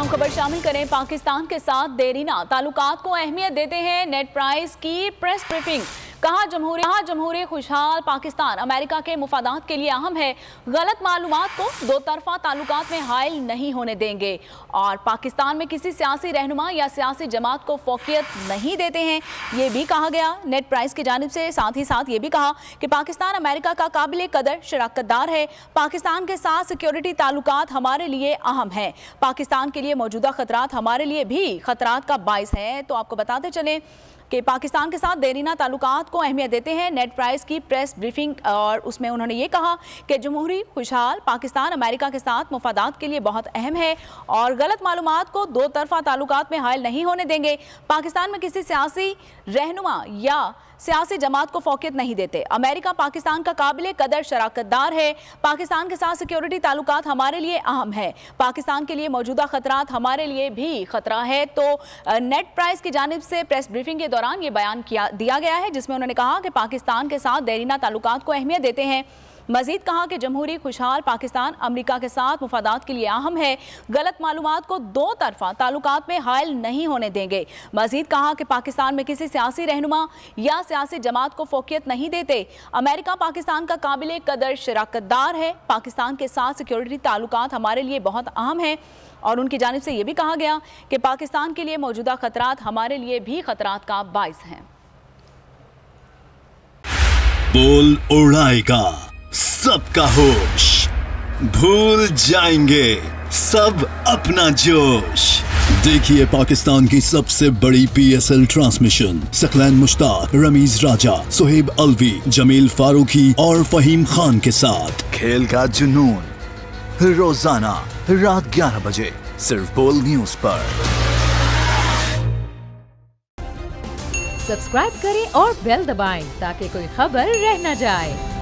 तमाम खबर शामिल करें। पाकिस्तान के साथ देरीना ताल्लुकात को अहमियत देते हैं नेट प्राइस की प्रेस ब्रीफिंग। कहा जमहूरी खुशहाल पाकिस्तान अमेरिका के मुफादात के लिए अहम है। गलत मालूमात को दो तरफा ताल्लुकात में हायल नहीं होने देंगे और पाकिस्तान में किसी सियासी रहनुमा या सियासी जमात को फोकियत नहीं देते हैं, ये भी कहा गया नेट प्राइस की जानिब से। साथ ही साथ ये भी कहा कि पाकिस्तान अमेरिका का काबिल कदर शराकतदार है। पाकिस्तान के साथ सिक्योरिटी ताल्लुकात हमारे लिए अहम है। पाकिस्तान के लिए मौजूदा खतरात हमारे लिए भी खतरात का बाइस है। तो आपको बताते चलें कि पाकिस्तान के साथ देरीना ताल्लुकात को अहमियत देते हैं नेट प्राइस की प्रेस ब्रीफिंग, और उसमें उन्होंने ये कहा कि जमहूरी खुशहाल पाकिस्तान अमेरिका के साथ मुफादात के लिए बहुत अहम है और गलत मालूमात को दो तरफा ताल्लुकात में हायल नहीं होने देंगे। पाकिस्तान में किसी सियासी रहनुमा या सियासी जमात को फोकियत नहीं देते। अमेरिका पाकिस्तान का काबिल कदर शराकतदार है। पाकिस्तान के साथ सिक्योरिटी ताल्लुकात हमारे लिए अहम है। पाकिस्तान के लिए मौजूदा खतरात हमारे लिए भी खतरा है। तो नेट प्राइस की जानिब से प्रेस ब्रीफिंग के दौरान ये बयान दिया गया है, जिसमें उन्होंने कहा कि पाकिस्तान के साथ देरीना ताल्लुकात को अहमियत देते हैं। मजीद कहा कि जमहूरी खुशहाल पाकिस्तान अमेरिका के साथ मुफादात के लिए अहम है। गलत मालूमात को दो तरफा ताल्लुकात में हायल नहीं होने देंगे। मजीद कहा कि पाकिस्तान में किसी सियासी रहनुमा या सियासी जमात को फोकियत नहीं देते। अमेरिका पाकिस्तान का काबिल कदर शराकतदार है। पाकिस्तान के साथ सिक्योरिटी ताल्लुकात हमारे लिए बहुत अहम है और उनकी जानिब से यह भी कहा गया कि पाकिस्तान के लिए मौजूदा खतरात हमारे लिए भी खतरात का बाइस हैं। बोल उड़ाएगा सबका होश, भूल जाएंगे सब अपना जोश। देखिए पाकिस्तान की सबसे बड़ी PSL ट्रांसमिशन सकलैन मुश्ताक, रमीज राजा, सुहेब अलवी, जमील फारूकी और फहीम खान के साथ खेल का जुनून रोजाना रात 11 बजे सिर्फ बोल न्यूज पर। सब्सक्राइब करें और बेल दबाएं ताकि कोई खबर रह न जाए।